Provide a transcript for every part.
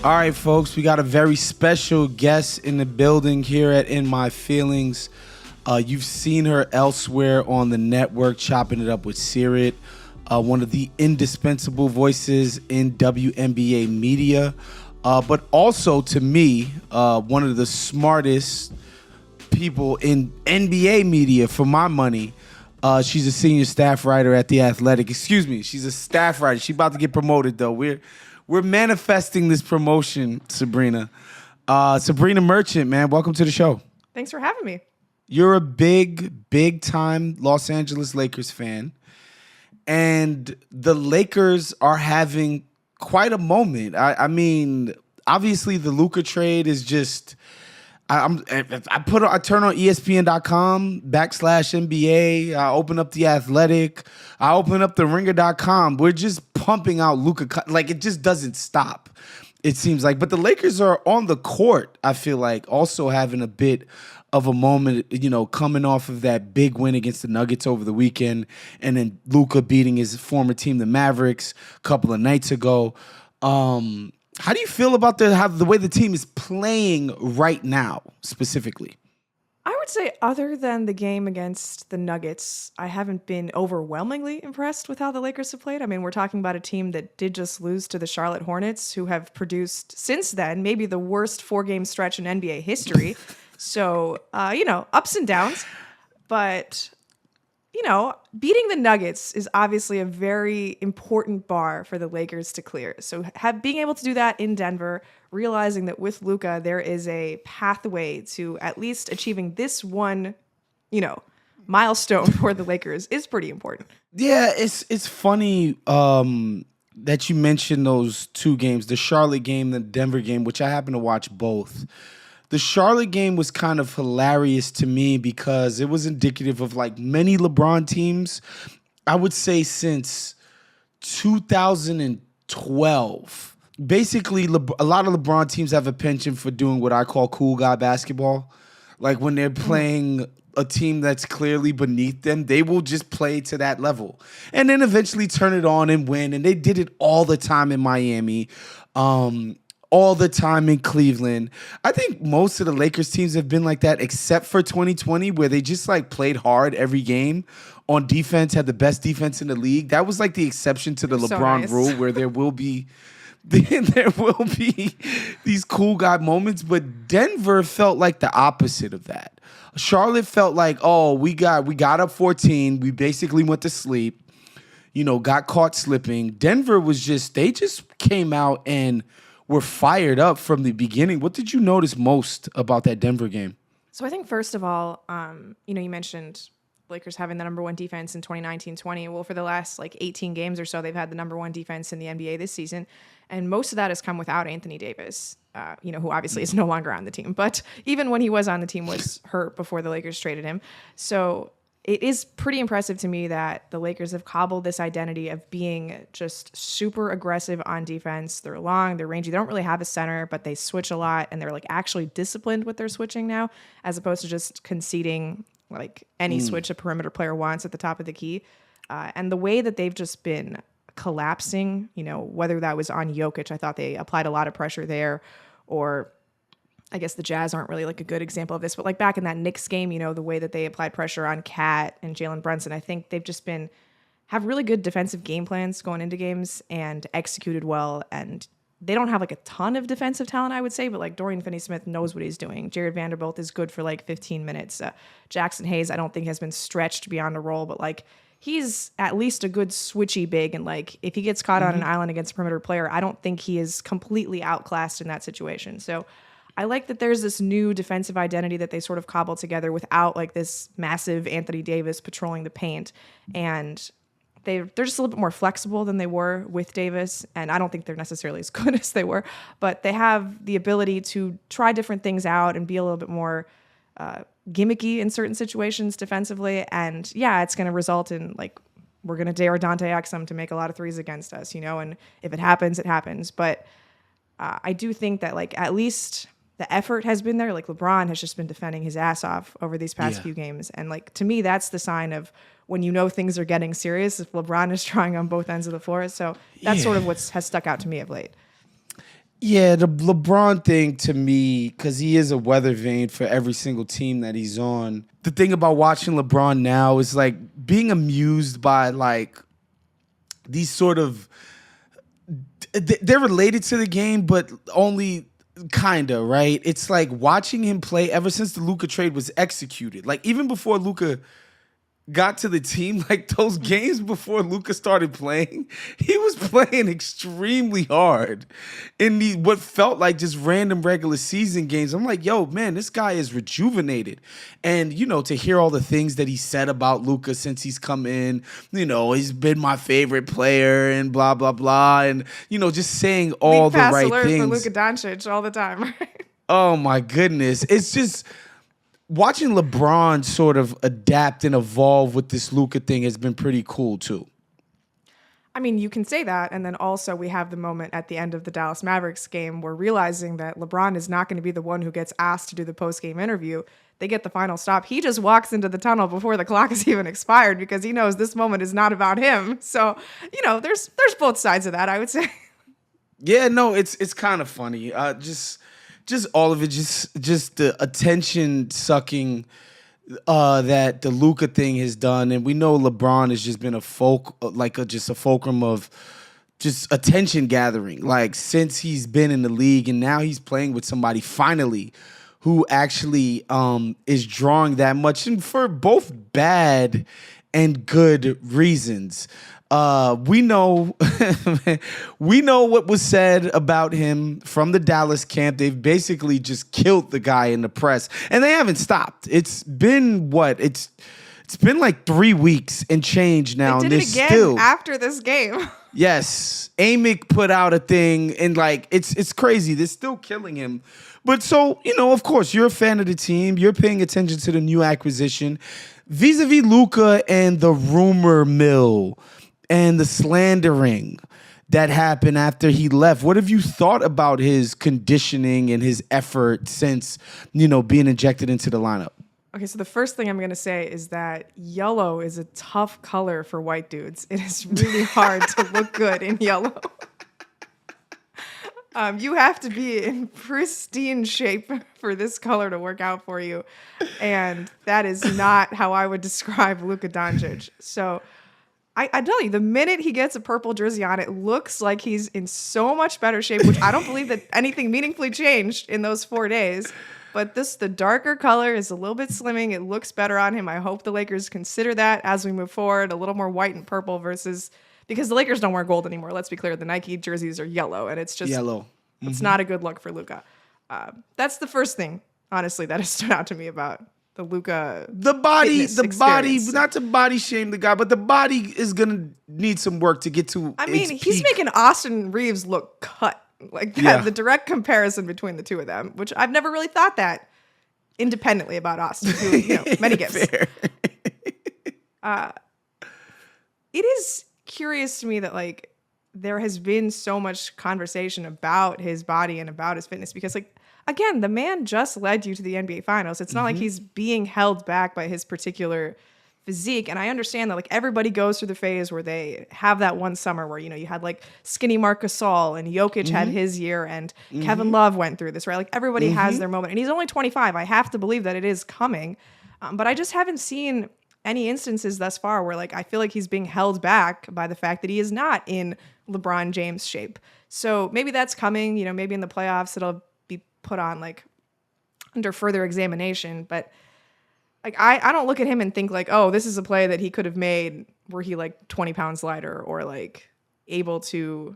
All right, folks, we got a very special guest in the building here at In My Feelings. You've seen her elsewhere on the network, chopping it up with Sirit, one of the indispensable voices in WNBA media, but also, to me, one of the smartest people in NBA media for my money. She's a senior staff writer at The Athletic. Excuse me, she's a staff writer. She's about to get promoted, though. We're manifesting this promotion, Sabrina. Sabrina Merchant, man, welcome to the show. Thanks for having me. You're a big time Los Angeles Lakers fan. And the Lakers are having quite a moment. I mean, obviously the Luka trade is just... I turn on ESPN.com/NBA. I open up The Athletic. I open up the Ringer.com. We're just pumping out Luka. Like, it just doesn't stop, it seems like. But the Lakers are on the court, I feel like, also having a bit of a moment, coming off of that big win against the Nuggets over the weekend, and then Luka beating his former team, the Mavericks, a couple of nights ago. How do you feel about the way the team is playing right now, specifically? I would say other than the game against the Nuggets, I haven't been overwhelmingly impressed with how the Lakers have played. I mean, we're talking about a team that did just lose to the Charlotte Hornets, who have produced, since then, maybe the worst 4-game stretch in NBA history. So, ups and downs. But... beating the Nuggets is obviously a very important bar for the Lakers to clear. So being able to do that in Denver, realizing that with Luka, there is a pathway to at least achieving this one, milestone for the Lakers is pretty important. Yeah, it's funny that you mentioned those two games, the Charlotte game, the Denver game, which I happen to watch both. The Charlotte game was kind of hilarious to me because it was indicative of like many LeBron teams, I would say since 2012. Basically, a lot of LeBron teams have a penchant for doing what I call cool guy basketball. Like when they're playing a team that's clearly beneath them, they will just play to that level and then eventually turn it on and win. And they did it all the time in Miami. All the time in Cleveland. I think most of the Lakers teams have been like that, except for 2020, where they just like played hard every game on defense, had the best defense in the league. That was like the exception to the LeBron rule, where there will be these cool guy moments. But Denver felt like the opposite of that. Charlotte felt like, we got up 14. We basically went to sleep, got caught slipping. Denver was they just came out and were fired up from the beginning. What did you notice most about that Denver game? So I think, first of all, you mentioned Lakers having the number one defense in 2019-20. Well, for the last 18 games or so, they've had the number one defense in the NBA this season. And most of that has come without Anthony Davis, who obviously is no longer on the team. But even when he was on the team, was hurt before the Lakers traded him. So it is pretty impressive to me that the Lakers have cobbled this identity of being just super aggressive on defense. They're long, they're rangy. They don't really have a center, but they switch a lot, and they're actually disciplined with their switching now, as opposed to just conceding any switch a perimeter player wants at the top of the key. And the way that they've just been collapsing, whether that was on Jokic, I thought they applied a lot of pressure there, or I guess the Jazz aren't really a good example of this, but back in that Knicks game, the way that they applied pressure on Cat and Jalen Brunson, I think they've just have really good defensive game plans going into games and executed well. And they don't have a ton of defensive talent, I would say, but Dorian Finney-Smith knows what he's doing. Jared Vanderbilt is good for 15 minutes. Jackson Hayes, I don't think has been stretched beyond a role, but he's at least a good switchy big. And if he gets caught on an island against a perimeter player, I don't think he is completely outclassed in that situation. So I like that there's this new defensive identity that they sort of cobbled together without this massive Anthony Davis patrolling the paint. And they're just a little bit more flexible than they were with Davis. And I don't think they're necessarily as good as they were, but they have the ability to try different things out and be a little bit more gimmicky in certain situations defensively. And yeah, it's going to result in we're going to dare Dante Exum to make a lot of threes against us, and if it happens, it happens. But I do think that at least the effort has been there. LeBron has just been defending his ass off over these past few games. And to me, that's the sign of when things are getting serious, if LeBron is trying on both ends of the floor. So that's sort of what has stuck out to me of late. Yeah, the LeBron thing to me, because he is a weather vane for every single team that he's on. The thing about watching LeBron now is like being amused by like these sort of they're related to the game, but only kinda, right? It's like watching him play ever since the Luka trade was executed. Like even before Luka got to the team, like those games before Luka started playing, he was playing extremely hard in the what felt like just random regular season games. I'm like, yo, man, this guy is rejuvenated. And to hear all the things that he said about Luka since he's come in, he's been my favorite player and blah blah blah, and just saying all League the pass right alert for things. Luka Doncic all the time, right? Oh my goodness. It's just watching LeBron sort of adapt and evolve with this Luka thing has been pretty cool too. I mean, you can say that, and then also we have the moment at the end of the Dallas Mavericks game where realizing that LeBron is not going to be the one who gets asked to do the post-game interview. They get the final stop. He just walks into the tunnel before the clock is even expired because he knows this moment is not about him. So, there's both sides of that, I would say. Yeah, no, it's kind of funny. Just all of it, just the attention sucking that the Luka thing has done, and we know LeBron has just been just a fulcrum of just attention gathering, like since he's been in the league, and now he's playing with somebody finally who actually is drawing that much, and for both bad and good reasons. We know we know what was said about him from the Dallas camp. They've basically just killed the guy in the press, and they haven't stopped. It's been what? It's been like 3 weeks and change now, They and did they're it again still after this game. yes. Amick put out a thing, and like it's crazy. They're still killing him. But so, of course, you're a fan of the team. You're paying attention to the new acquisition. Vis-a-vis Luka and the rumor mill and the slandering that happened after he left. What have you thought about his conditioning and his effort since, being injected into the lineup? Okay, so the first thing I'm going to say is that yellow is a tough color for white dudes. It is really hard to look good in yellow. You have to be in pristine shape for this color to work out for you. And that is not how I would describe Luka Doncic. So I tell you, the minute he gets a purple jersey on, it looks like he's in so much better shape, which I don't believe that anything meaningfully changed in those 4 days. But the darker color is a little bit slimming. It looks better on him. I hope the Lakers consider that as we move forward, a little more white and purple because the Lakers don't wear gold anymore. Let's be clear. The Nike jerseys are yellow, and it's just Yellow. It's not a good look for Luka. That's the first thing, honestly, that has stood out to me about the Luka. The body, experience. not to body shame the guy, but the body is gonna need some work to get to. I mean, its he's peak. making Austin Reeves look cut. Like that, Yeah. the direct comparison between the two of them, which I've never really thought that independently about Austin, who, many gifts. Fair. It is curious to me that like there has been so much conversation about his body and about his fitness because like again, the man just led you to the NBA finals. It's not like he's being held back by his particular physique. And I understand that like everybody goes through the phase where they have that one summer where, you had like skinny Marc Gasol and Jokic had his year and Kevin Love went through this, right? Like everybody has their moment and he's only 25. I have to believe that it is coming. But I just haven't seen any instances thus far where like I feel like he's being held back by the fact that he is not in LeBron James shape. So maybe that's coming, maybe in the playoffs it'll be put on like under further examination. But like I don't look at him and think like, oh, this is a play that he could have made were he like 20 pounds lighter or like able to,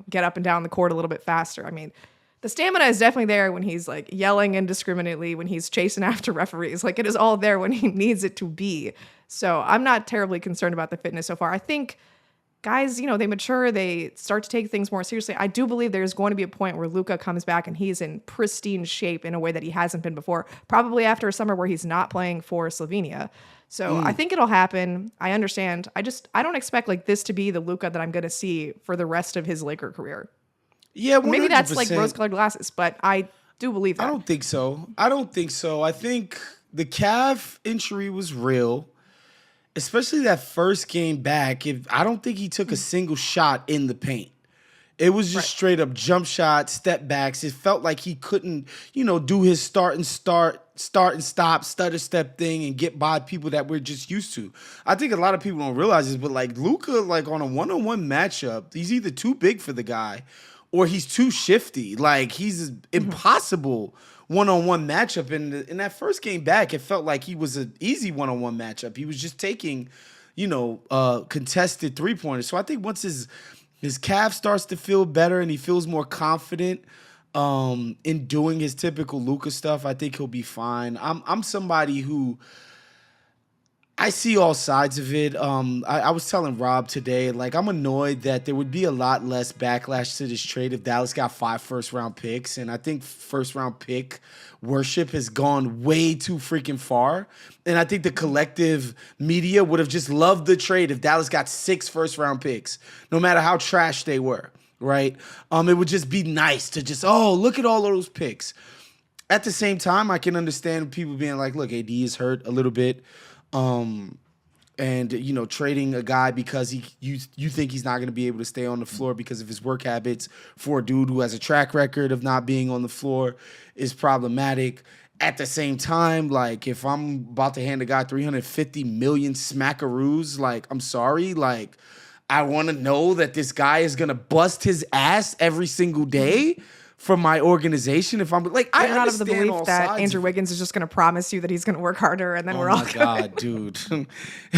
get up and down the court a little bit faster. I mean, the stamina is definitely there when he's like yelling indiscriminately, when he's chasing after referees. Like it is all there when he needs it to be. So I'm not terribly concerned about the fitness so far. I think guys, they mature, they start to take things more seriously. I do believe there's going to be a point where Luka comes back and he's in pristine shape in a way that he hasn't been before, probably after a summer where he's not playing for Slovenia. So I think it'll happen. I understand. I don't expect like this to be the Luka that I'm going to see for the rest of his Laker career. Yeah, 100%. Maybe that's like rose-colored glasses, but I do believe that. I don't think so. I think the calf injury was real, especially that first game back. I don't think he took a single shot in the paint. It was just straight up jump shot, step backs. It felt like he couldn't, do his start and stop, stutter step thing and get by people that we're just used to. I think a lot of people don't realize this, but like Luka, like on a one-on-one matchup, he's either too big for the guy or he's too shifty. Like he's impossible one-on-one matchup. And in that first game back, it felt like he was an easy one-on-one matchup. He was just taking, contested three-pointers. So I think once his calf starts to feel better and he feels more confident in doing his typical Luka stuff, I think he'll be fine. I'm somebody who I see all sides of it. I was telling Rob today, like I'm annoyed that there would be a lot less backlash to this trade if Dallas got 5 first-round picks, and I think first-round pick worship has gone way too freaking far. And I think the collective media would have just loved the trade if Dallas got 6 first-round picks, no matter how trash they were, right? It would just be nice to just, look at all of those picks. At the same time, I can understand people being like, look, AD is hurt a little bit. And trading a guy because you think he's not going to be able to stay on the floor because of his work habits for a dude who has a track record of not being on the floor is problematic. At the same time, like if I'm about to hand a guy 350 million smackaroos, like I'm sorry, like I want to know that this guy is going to bust his ass every single day from my organization. If I'm like, I not of the understand belief that Andrew Wiggins is just going to promise you that he's going to work harder and then we're all good. Oh my God, dude.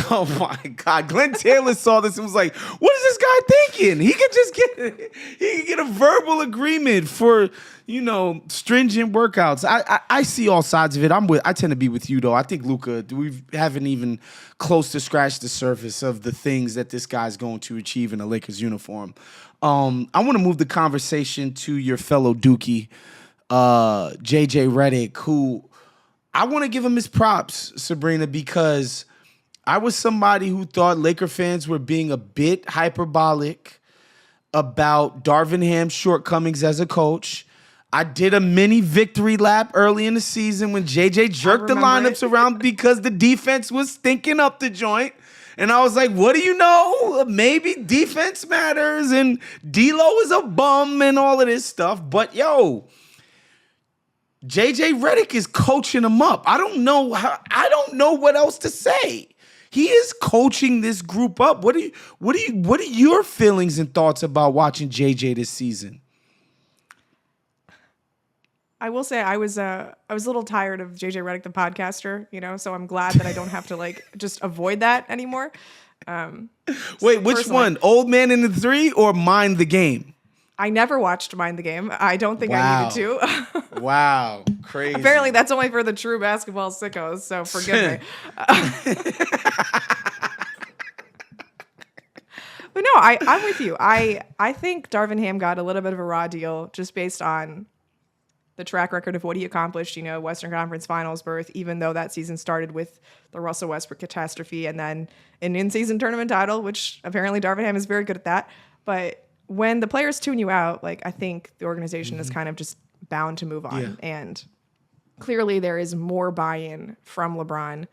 Oh my God. Glenn Taylor saw this and was like, what is this guy thinking? He could just get a verbal agreement for, stringent workouts. I see all sides of it. I tend to be with you though. I think Luka, we haven't even close to scratch the surface of the things that this guy's going to achieve in a Lakers uniform. I want to move the conversation to your fellow Dookie, JJ Redick, who I want to give him his props, Sabrina, because I was somebody who thought Laker fans were being a bit hyperbolic about Darvin Ham's shortcomings as a coach. I did a mini victory lap early in the season when JJ jerked the lineups around because the defense was stinking up the joint. And I was like, what do you know? Maybe defense matters and D-Lo is a bum and all of this stuff. But, JJ Redick is coaching him up. I don't know what else to say. He is coaching this group up. What are your feelings and thoughts about watching JJ this season? I will say I was a little tired of JJ Redick, the podcaster, so I'm glad that I don't have to just avoid that anymore. Wait, which one? Old Man in the 3 or Mind the Game? I never watched Mind the Game. I don't think I needed to. Wow, crazy. Apparently that's only for the true basketball sickos, so forgive me. But no, I'm with you. I think Darvin Ham got a little bit of a raw deal just based on the track record of what he accomplished, Western Conference Finals berth, even though that season started with the Russell Westbrook catastrophe and then an in-season tournament title, which apparently Darvin Ham is very good at that. But when the players tune you out, I think the organization is kind of just bound to move on. Yeah. And clearly there is more buy-in from LeBron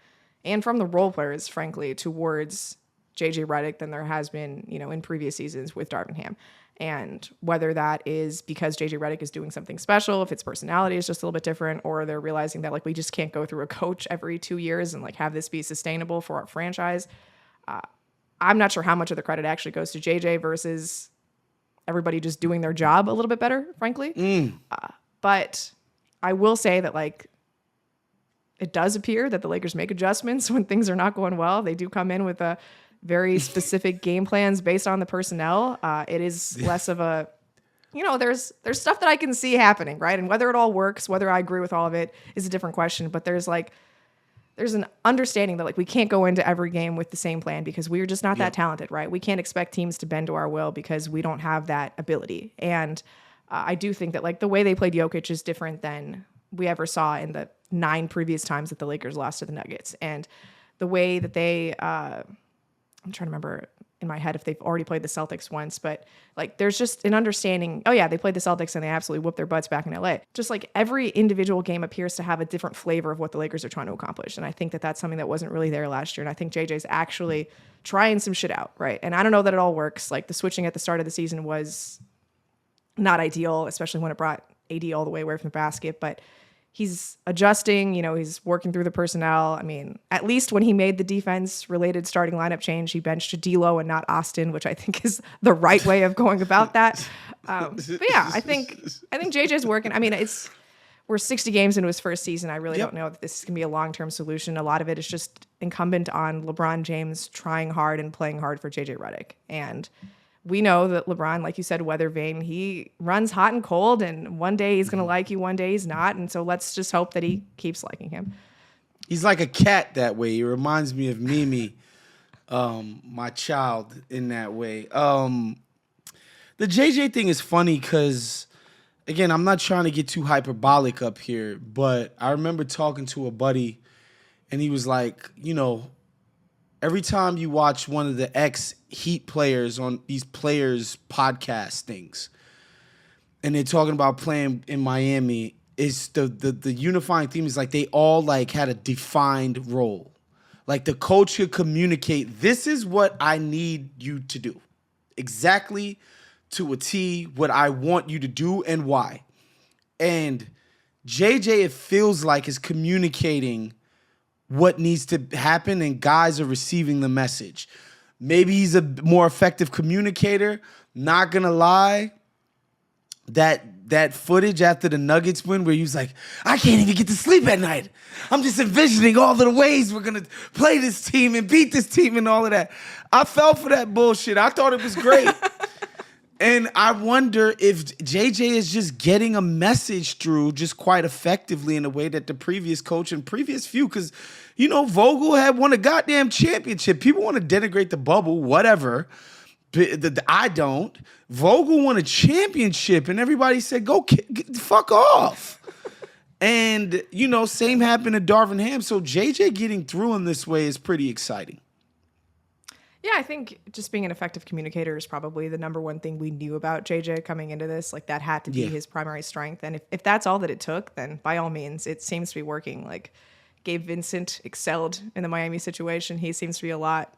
and from the role players, frankly, towards JJ Redick than there has been, in previous seasons with Darvin Ham. And whether that is because JJ Redick is doing something special, if its personality is just a little bit different, or they're realizing that we just can't go through a coach every 2 years and have this be sustainable for our franchise. I'm not sure how much of the credit actually goes to JJ versus everybody just doing their job a little bit better, frankly. But I will say that it does appear that the Lakers make adjustments when things are not going well. They do come in with a very specific game plans based on the personnel. It is less of a, there's stuff that I can see happening, right? And whether it all works, whether I agree with all of it is a different question. But there's an understanding that we can't go into every game with the same plan because we're just not that talented, right? We can't expect teams to bend to our will because we don't have that ability. And I do think that the way they played Jokic is different than we ever saw in the 9 previous times that the Lakers lost to the Nuggets. And the way that they, I'm trying to remember in my head if they've already played the Celtics once, but there's just an understanding. Oh yeah, they played the Celtics and they absolutely whooped their butts back in LA. Just every individual game appears to have a different flavor of what the Lakers are trying to accomplish. And I think that that's something that wasn't really there last year. And I think JJ's actually trying some shit out, right? And I don't know that it all works. The switching at the start of the season was not ideal, especially when it brought AD all the way away from the basket, but he's adjusting, he's working through the personnel. I mean, at least when he made the defense-related starting lineup change, he benched D'Lo and not Austin, which I think is the right way of going about that. But yeah, I think JJ's working. I mean, we're 60 games into his first season. I really don't know that this is going to be a long-term solution. A lot of it is just incumbent on LeBron James trying hard and playing hard for JJ Redick. And we know that LeBron, like you said, weather vane, he runs hot and cold, and one day he's going to like you, one day he's not. And so let's just hope that he keeps liking him. He's like a cat that way. He reminds me of Mimi, my child, in that way. The JJ thing is funny because, again, I'm not trying to get too hyperbolic up here, but I remember talking to a buddy, and he was like, every time you watch one of the ex-Heat players on these players' podcast things, and they're talking about playing in Miami, is the unifying theme is like they all like had a defined role. Like the coach could communicate, this is what I need you to do. Exactly to a T what I want you to do and why. And JJ, it feels like, is communicating what needs to happen, and guys are receiving the message. Maybe he's a more effective communicator. Not gonna lie, that footage after the Nuggets win where he was like, I can't even get to sleep at night. I'm just envisioning all of the ways we're gonna play this team and beat this team and all of that. I fell for that bullshit. I thought it was great. And I wonder if JJ is just getting a message through just quite effectively in a way that the previous coach and previous few, because, Vogel had won a goddamn championship. People want to denigrate the bubble, whatever. I don't. Vogel won a championship, and everybody said, go fuck off. And, same happened to Darvin Ham. So JJ getting through in this way is pretty exciting. Yeah, I think just being an effective communicator is probably the number one thing we knew about JJ coming into this. Like that had to be his primary strength. And if that's all that it took, then by all means, it seems to be working. Like Gabe Vincent excelled in the Miami situation. He seems to be a lot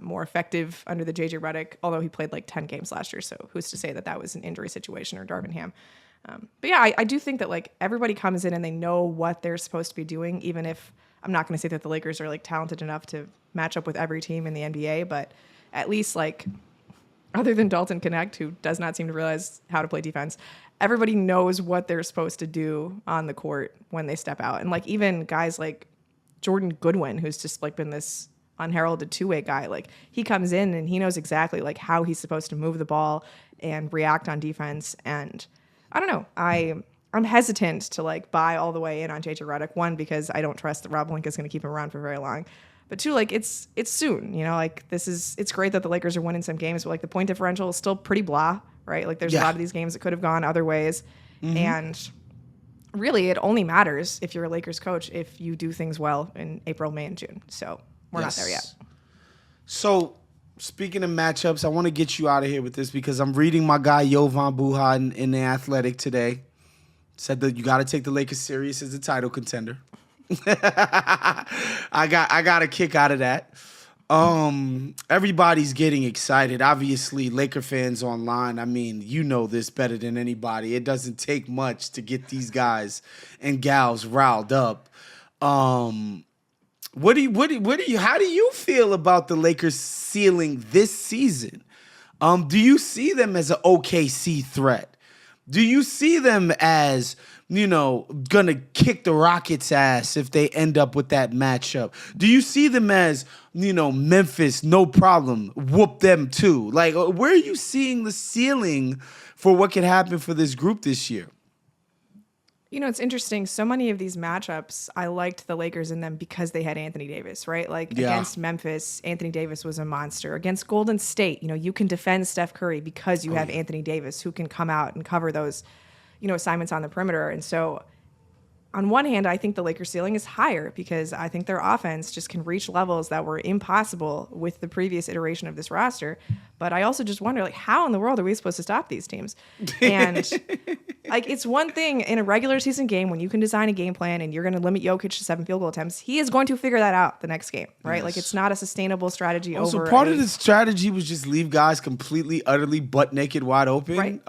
more effective under the JJ Redick, although he played like 10 games last year. So who's to say that was an injury situation or Darvin Ham? But yeah, I do think that like everybody comes in and they know what they're supposed to be doing, even if I'm not going to say that the Lakers are like talented enough to match up with every team in the NBA, but at least like other than Dalton Connect, who does not seem to realize how to play defense, everybody knows what they're supposed to do on the court when they step out. And like even guys like Jordan Goodwin, who's just like been this unheralded two-way guy, like he comes in and he knows exactly like how he's supposed to move the ball and react on defense. And I don't know, I'm hesitant to like buy all the way in on JJ Redick. One, because I don't trust that Rob Pelinka is going to keep him around for very long. But two, like it's soon, like it's great that the Lakers are winning some games, but like the point differential is still pretty blah, right? Like there's a lot of these games that could have gone other ways. Mm-hmm. And really it only matters if you're a Lakers coach, if you do things well in April, May, and June. So we're not there yet. So speaking of matchups, I want to get you out of here with this because I'm reading my guy Jovan Buha in The Athletic today. Said that you got to take the Lakers serious as a title contender. I got a kick out of that. Everybody's getting excited. Obviously, Laker fans online, I mean, you know this better than anybody. It doesn't take much to get these guys and gals riled up. How do you feel about the Lakers ceiling this season? Do you see them as an OKC threat? Do you see them as, gonna kick the Rockets' ass if they end up with that matchup? Do you see them as, Memphis, no problem, whoop them too? Like, where are you seeing the ceiling for what could happen for this group this year? It's interesting. So many of these matchups, I liked the Lakers in them because they had Anthony Davis, right? Like against Memphis, Anthony Davis was a monster. Against Golden State, you can defend Steph Curry because you have Anthony Davis who can come out and cover those, assignments on the perimeter. And so on one hand, I think the Lakers ceiling is higher because I think their offense just can reach levels that were impossible with the previous iteration of this roster. But I also just wonder, like, how in the world are we supposed to stop these teams? And like, it's one thing in a regular season game when you can design a game plan and you're going to limit Jokic to 7 field goal attempts. He is going to figure that out the next game, right? Yes. Like, it's not a sustainable strategy. Also, part of the strategy was just leave guys completely, utterly butt naked, wide open. Right.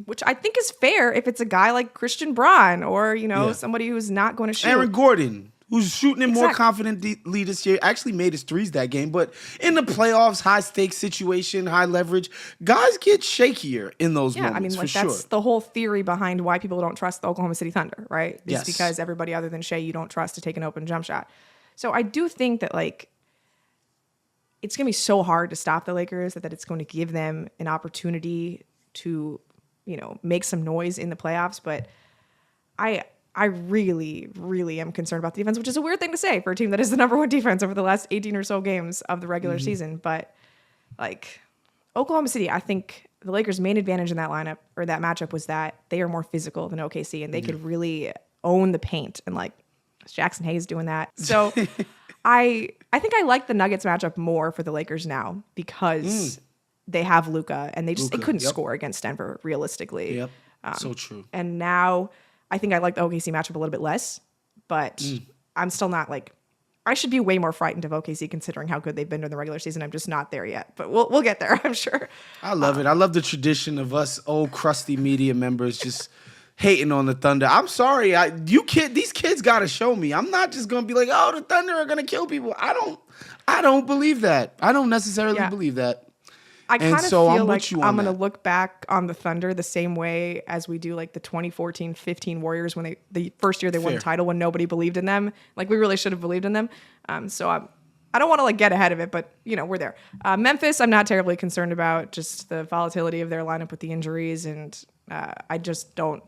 Which I think is fair if it's a guy like Christian Braun or, somebody who's not going to shoot. Aaron Gordon, who's shooting it more confidently this year, actually made his threes that game. But in the playoffs, high-stakes situation, high leverage, guys get shakier in those moments, for sure. That's the whole theory behind why people don't trust the Oklahoma City Thunder, right? It's Yes. because everybody other than Shea you don't trust to take an open jump shot. So I do think that, like, it's going to be so hard to stop the Lakers that it's going to give them an opportunity to, make some noise in the playoffs. But I really, really am concerned about the defense, which is a weird thing to say for a team that is the number one defense over the last 18 or so games of the regular season. But, like, Oklahoma City, I think the Lakers' main advantage in that lineup or that matchup was that they are more physical than OKC, and they could really own the paint. And, like, Jackson Hayes doing that. So I think I like the Nuggets matchup more for the Lakers now because they have Luka, and they couldn't score against Denver realistically. Yep, so true. And now I think I like the OKC matchup a little bit less, but I'm still not like, I should be way more frightened of OKC considering how good they've been during the regular season. I'm just not there yet, but we'll get there, I'm sure. I love it. I love the tradition of us old crusty media members just hating on the Thunder. I'm sorry. These kids got to show me. I'm not just going to be like, oh, the Thunder are going to kill people. I don't believe that. I don't necessarily believe that. I kind of feel like I'm going to look back on the Thunder the same way as we do like the 2014-15 Warriors when the first year they won the title when nobody believed in them. Like, we really should have believed in them. So I don't want to like get ahead of it, but we're there. Memphis, I'm not terribly concerned about, just the volatility of their lineup with the injuries, and I just don't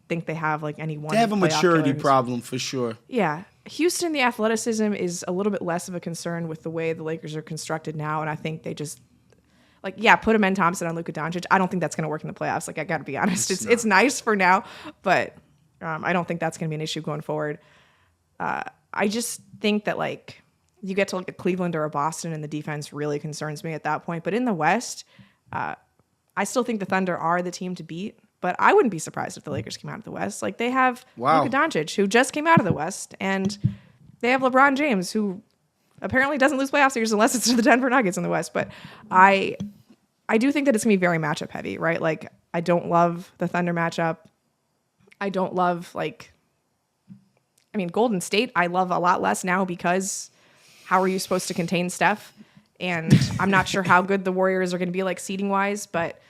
think they have like any one. They have a maturity problem for sure. Yeah. Houston, the athleticism is a little bit less of a concern with the way the Lakers are constructed now, and I think they just put Amen Thompson on Luka Doncic. I don't think that's going to work in the playoffs. Like, I got to be honest. It's nice for now, but I don't think that's going to be an issue going forward. I just think that, like, you get to like a Cleveland or a Boston and the defense really concerns me at that point. But in the West, I still think the Thunder are the team to beat. But I wouldn't be surprised if the Lakers came out of the West. Like, they have Luka Doncic, who just came out of the West, and they have LeBron James, who apparently doesn't lose playoff series unless it's to the Denver Nuggets in the West. But I do think that it's going to be very matchup heavy, right? Like, I don't love the Thunder matchup. I don't love, Golden State I love a lot less now because how are you supposed to contain Steph? And I'm not sure how good the Warriors are going to be, like, seeding-wise, but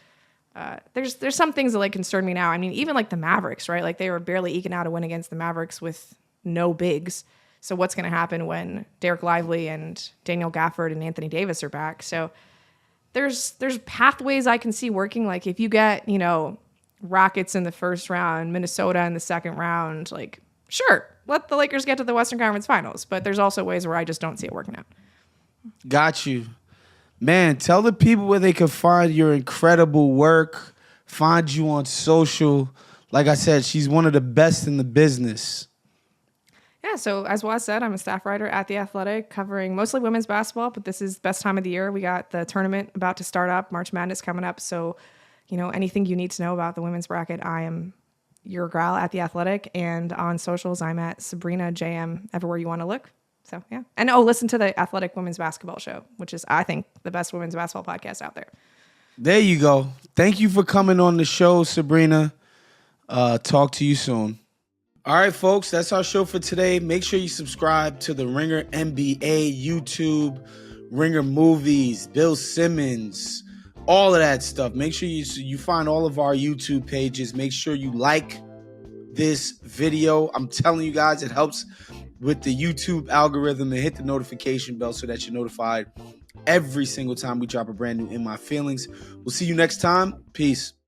there's some things that, like, concern me now. I mean, even, like, the Mavericks, right? Like, they were barely eking out a win against the Mavericks with no bigs. So what's going to happen when Derek Lively and Daniel Gafford and Anthony Davis are back? So there's pathways I can see working. Like, if you get, Rockets in the first round, Minnesota in the second round, like, sure, let the Lakers get to the Western Conference Finals. But there's also ways where I just don't see it working out. Got you. Man, tell the people where they can find your incredible work, find you on social. Like I said, she's one of the best in the business. Yeah, so as Wos said, I'm a staff writer at The Athletic covering mostly women's basketball, but this is best time of the year. We got the tournament about to start up, March Madness coming up. So, anything you need to know about the women's bracket, I am your gal at The Athletic. And on socials, I'm at Sabrina JM, everywhere you want to look. So, yeah. And, listen to the Athletic Women's Basketball Show, which is, I think, the best women's basketball podcast out there. There you go. Thank you for coming on the show, Sabrina. Talk to you soon. All right, folks, that's our show for today. Make sure you subscribe to the Ringer NBA, YouTube, Ringer Movies, Bill Simmons, all of that stuff. Make sure you find all of our YouTube pages. Make sure you like this video. I'm telling you guys, it helps with the YouTube algorithm, and hit the notification bell so that you're notified every single time we drop a brand new In My Feelings. We'll see you next time. Peace.